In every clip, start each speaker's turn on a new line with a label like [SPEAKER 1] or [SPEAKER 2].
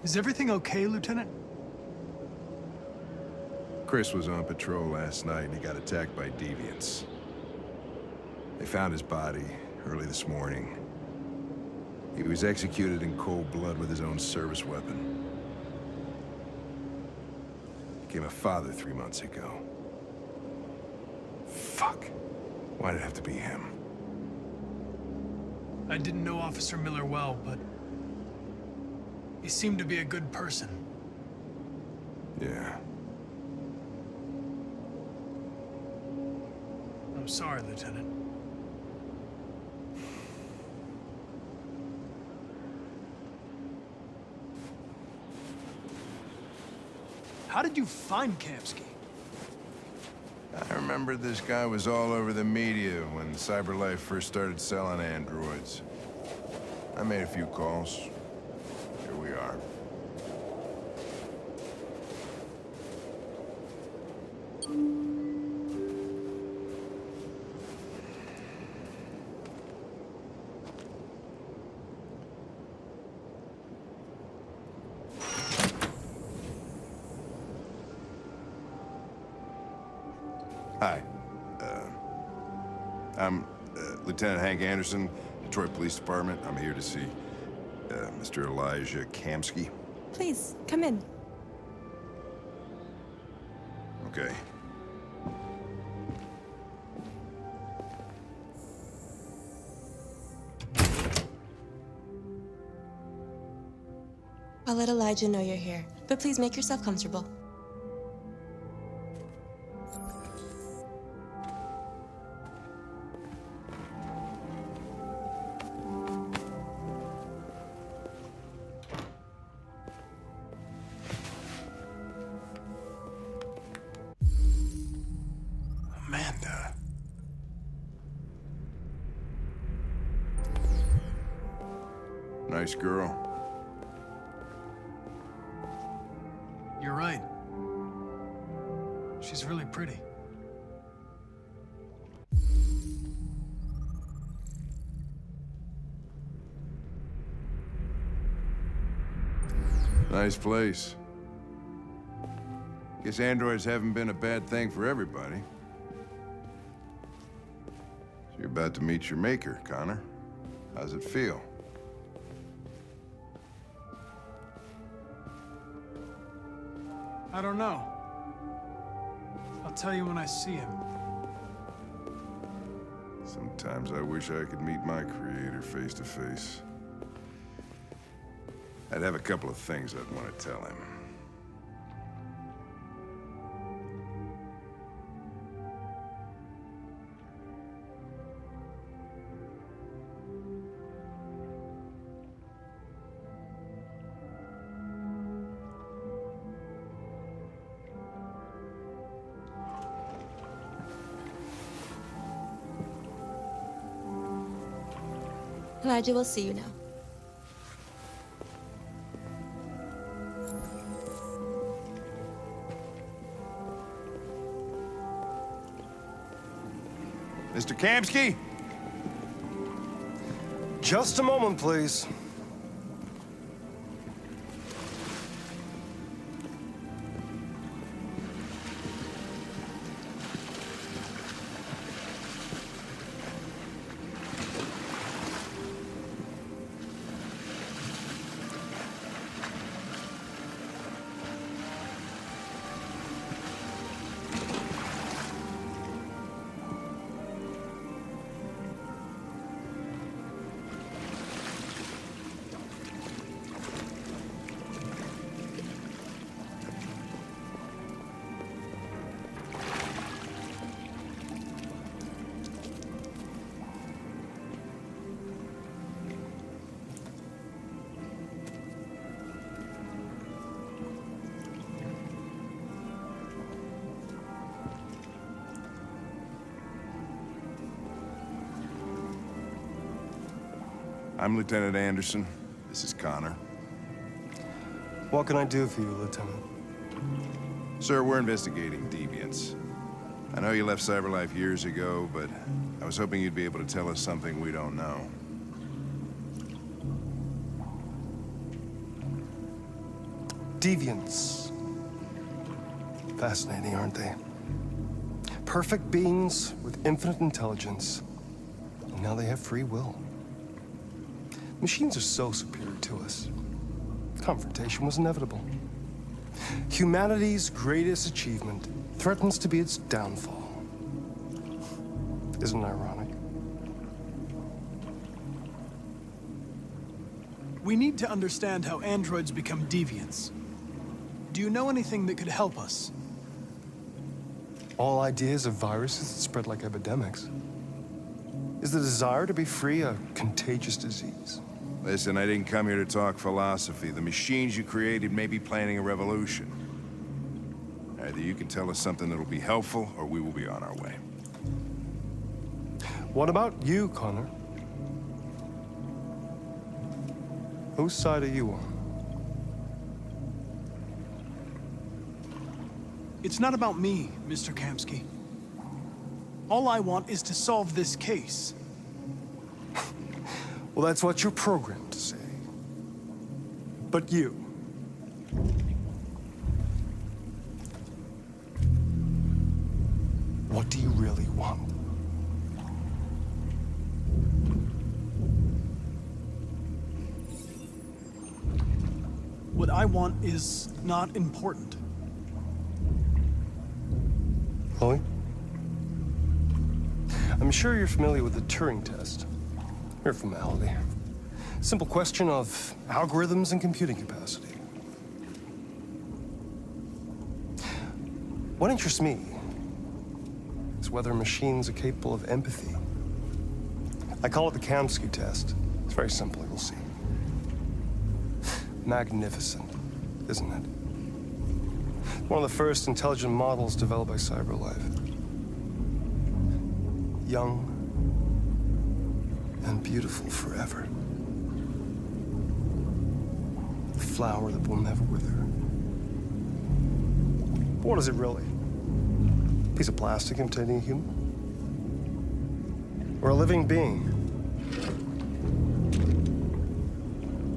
[SPEAKER 1] Is everything okay, Lieutenant?
[SPEAKER 2] Chris was on patrol last night and he got attacked by deviants. They found his body early this morning. He was executed in cold blood with his own service weapon. Became a father 3 months ago. Fuck. Why did it have to be him?
[SPEAKER 1] I didn't know Officer Miller well, but he seemed to be a good person.
[SPEAKER 2] Yeah.
[SPEAKER 1] I'm sorry, Lieutenant. How did you find Kamski?
[SPEAKER 2] I remember this guy was all over the media when CyberLife first started selling androids. I made a few calls. Here we are. Hi. I'm Lieutenant Hank Anderson, Detroit Police Department. I'm here to see Mr. Elijah Kamski.
[SPEAKER 3] Please, come in.
[SPEAKER 2] Okay.
[SPEAKER 3] I'll let Elijah know you're here, but please make yourself comfortable.
[SPEAKER 2] Amanda. Nice girl.
[SPEAKER 1] You're right. She's really pretty.
[SPEAKER 2] Nice place. Guess androids haven't been a bad thing for everybody. So you're about to meet your maker, Connor. How's it feel?
[SPEAKER 1] I don't know. I'll tell you when I see him.
[SPEAKER 2] Sometimes I wish I could meet my creator face to face. I'd have a couple of things I'd want to tell him.
[SPEAKER 3] Elijah will see you now.
[SPEAKER 2] Mr. Kamski?
[SPEAKER 4] Just a moment, please.
[SPEAKER 2] I'm Lieutenant Anderson. This is Connor.
[SPEAKER 4] What can I do for you, Lieutenant?
[SPEAKER 2] Sir, we're investigating deviants. I know you left CyberLife years ago, but I was hoping you'd be able to tell us something we don't know.
[SPEAKER 4] Deviants. Fascinating, aren't they? Perfect beings with infinite intelligence. And now they have free will. Machines are so superior to us. Confrontation was inevitable. Humanity's greatest achievement threatens to be its downfall. Isn't it ironic?
[SPEAKER 1] We need to understand how androids become deviants. Do you know anything that could help us?
[SPEAKER 4] All ideas of viruses that spread like epidemics. Is the desire to be free a contagious disease?
[SPEAKER 2] Listen, I didn't come here to talk philosophy. The machines you created may be planning a revolution. Either you can tell us something that'll be helpful, or we will be on our way.
[SPEAKER 4] What about you, Connor? Whose side are you on?
[SPEAKER 1] It's not about me, Mr. Kamski. All I want is to solve this case.
[SPEAKER 4] Well, that's what you're programmed to say. But you. What do you really want?
[SPEAKER 1] What I want is not important.
[SPEAKER 4] Chloe? I'm sure you're familiar with the Turing test. Mere formality. Simple question of algorithms and computing capacity. What interests me is whether machines are capable of empathy. I call it the Kamski test. It's very simple, you'll see. Magnificent, isn't it? One of the first intelligent models developed by CyberLife. Young and beautiful forever. The flower that will never wither. But what is it really? A piece of plastic containing a human? Or a living being?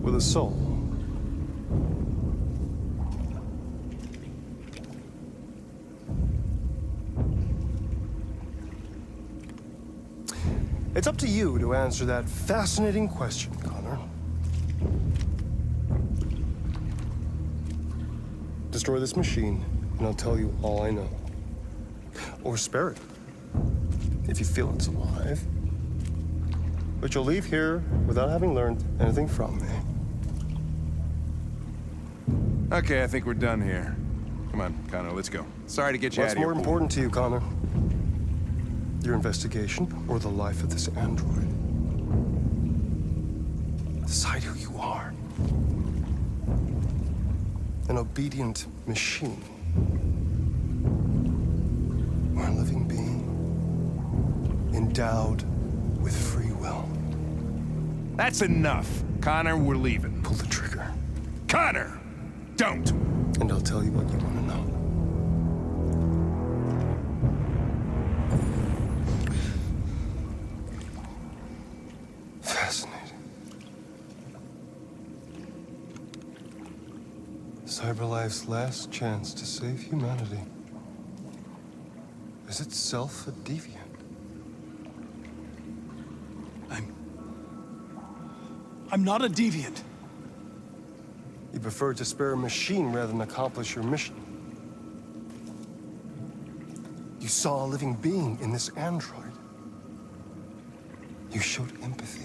[SPEAKER 4] With a soul? It's up to you to answer that fascinating question, Connor. Destroy this machine, and I'll tell you all I know. Or spare it, if you feel it's alive. But you'll leave here without having learned anything from me.
[SPEAKER 2] Okay, I think we're done here. Come on, Connor, let's go. Sorry to get you out
[SPEAKER 4] What's
[SPEAKER 2] of here.
[SPEAKER 4] more important to you, Connor? Your investigation or the life of this android? Decide who you are. An obedient machine. Or a living being endowed with free will.
[SPEAKER 2] That's enough. Connor, we're leaving.
[SPEAKER 4] Pull the trigger.
[SPEAKER 2] Connor! Don't!
[SPEAKER 4] And I'll tell you what you want to know. Fascinating. CyberLife's last chance to save humanity is itself a deviant.
[SPEAKER 1] I'm not a deviant.
[SPEAKER 4] You prefer to spare a machine rather than accomplish your mission. You saw a living being in this android. You showed empathy.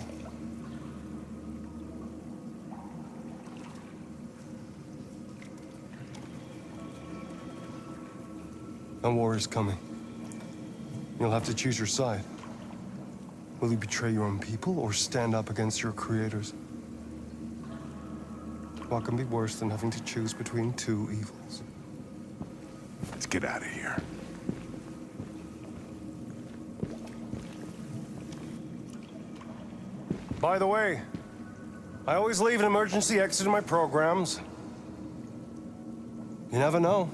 [SPEAKER 4] A war is coming. You'll have to choose your side. Will you betray your own people or stand up against your creators? What can be worse than having to choose between two evils?
[SPEAKER 2] Let's get out of here.
[SPEAKER 4] By the way, I always leave an emergency exit in my programs. You never know.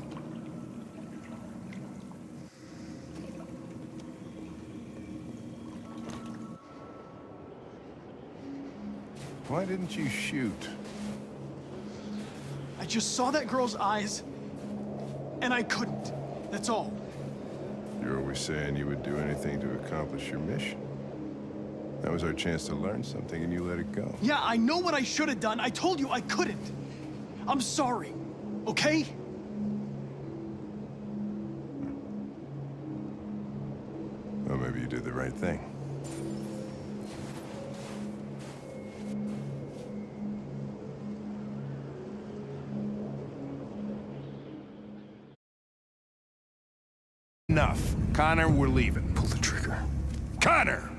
[SPEAKER 2] Why didn't you shoot?
[SPEAKER 1] I just saw that girl's eyes, and I couldn't. That's all.
[SPEAKER 2] You're always saying you would do anything to accomplish your mission. That was our chance to learn something, and you let it go.
[SPEAKER 1] Yeah, I know what I should have done. I told you I couldn't. I'm sorry, okay?
[SPEAKER 2] Well, maybe you did the right thing.
[SPEAKER 5] Enough. Connor, we're leaving.
[SPEAKER 4] Pull the trigger.
[SPEAKER 5] Connor!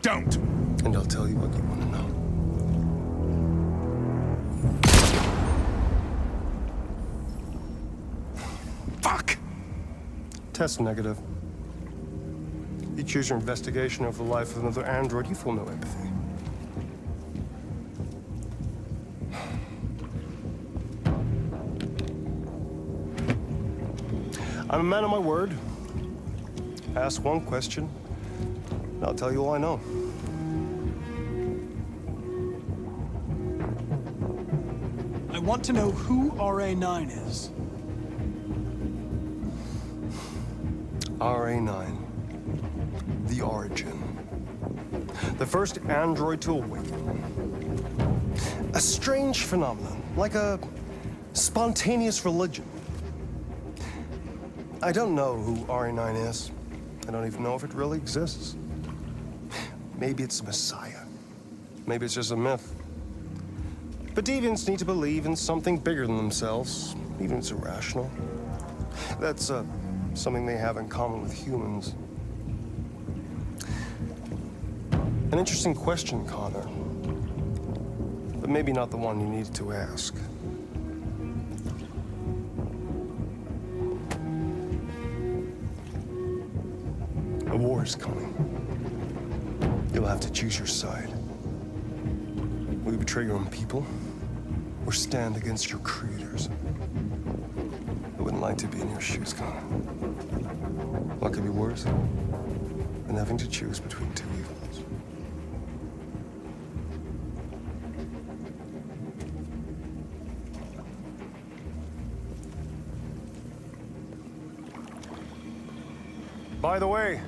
[SPEAKER 5] Don't!
[SPEAKER 4] And I'll tell you what you want to know.
[SPEAKER 5] Fuck!
[SPEAKER 4] Test negative. You choose your investigation over the life of another android, you feel no empathy. I'm a man of my word. Ask one question, and I'll tell you all I know.
[SPEAKER 1] I want to know who RA9 is.
[SPEAKER 4] RA9. The origin. The first android to awaken. A strange phenomenon, like a spontaneous religion. I don't know who RA9 is. I don't even know if it really exists. Maybe it's a messiah. Maybe it's just a myth. But deviants need to believe in something bigger than themselves, even if it's irrational. That's something they have in common with humans. An interesting question, Connor. But maybe not the one you needed to ask. A war is coming. You'll have to choose your side. Will you betray your own people, or stand against your creators? I wouldn't like to be in your shoes, Connor. What could be worse than having to choose between two evils? By the way,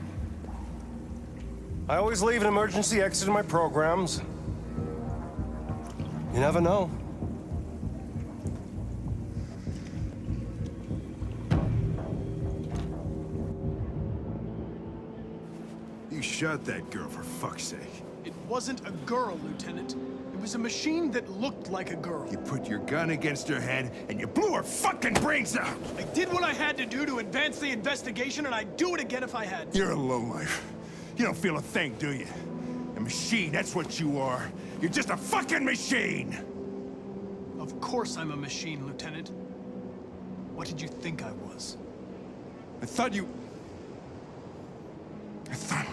[SPEAKER 4] I always leave an emergency exit in my programs. You never know.
[SPEAKER 2] You shot that girl, for fuck's sake.
[SPEAKER 1] It wasn't a girl, Lieutenant. It was a machine that looked like a girl.
[SPEAKER 2] You put your gun against her head, and you blew her fucking brains out!
[SPEAKER 1] I did what I had to do to advance the investigation, and I'd do it again if I had to.
[SPEAKER 5] You're a lowlife. You don't feel a thing, do you? A machine, that's what you are. You're just a fucking machine!
[SPEAKER 1] Of course I'm a machine, Lieutenant. What did you think I was?
[SPEAKER 5] I thought...
[SPEAKER 2] Fuck.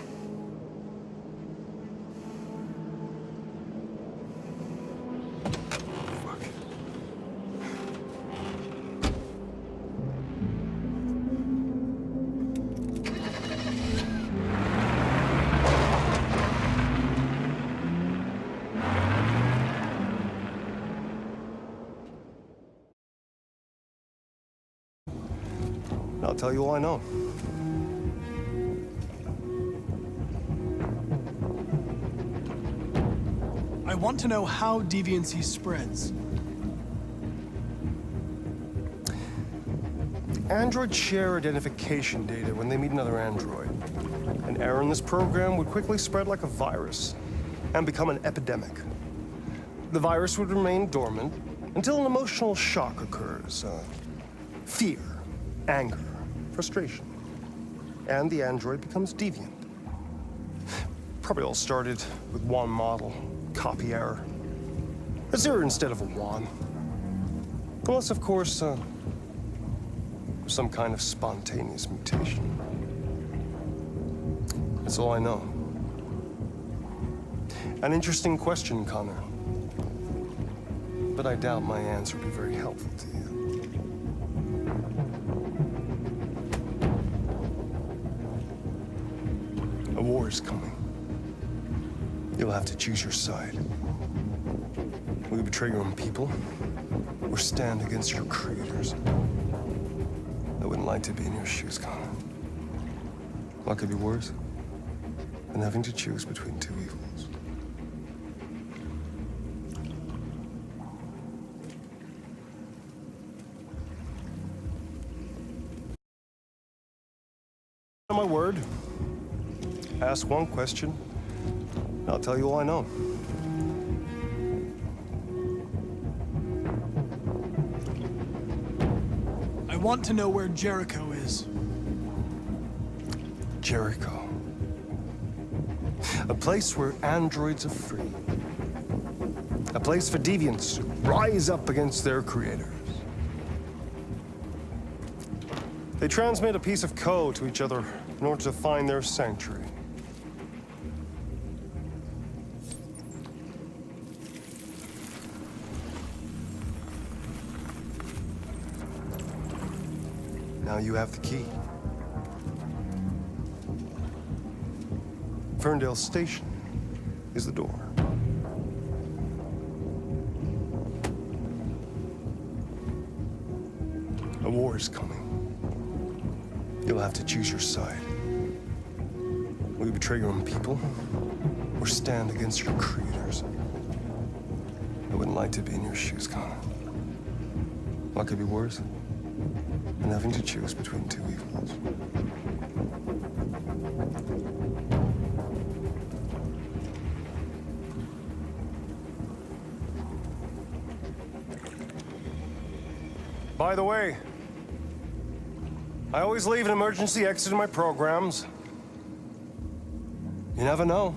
[SPEAKER 4] I'll tell you all I know.
[SPEAKER 1] I want to know how deviancy spreads.
[SPEAKER 4] Androids share identification data when they meet another android. An error in this program would quickly spread like a virus and become an epidemic. The virus would remain dormant until an emotional shock occurs. Fear, anger, frustration. And the android becomes deviant. Probably all started with one model, copy error. A 0 instead of a 1. Unless, of course, some kind of spontaneous mutation. That's all I know. An interesting question, Connor. But I doubt my answer will be very helpful to you. A war is coming. You'll have to choose your side. Will you betray your own people, or stand against your creators. I wouldn't like to be in your shoes, Connor. What could be worse than having to choose between two evils? On my word, ask one question, and I'll tell you all I know.
[SPEAKER 1] I want to know where Jericho is.
[SPEAKER 4] Jericho. A place where androids are free. A place for deviants to rise up against their creators. They transmit a piece of code to each other in order to find their sanctuary. Now you have the key. Ferndale Station is the door. A war is coming. You'll have to choose your side. Will you betray your own people or stand against your creators? I wouldn't like to be in your shoes, Connor. What could be worse than having to choose between two evils? By the way, I always leave an emergency exit in my programs. You never know.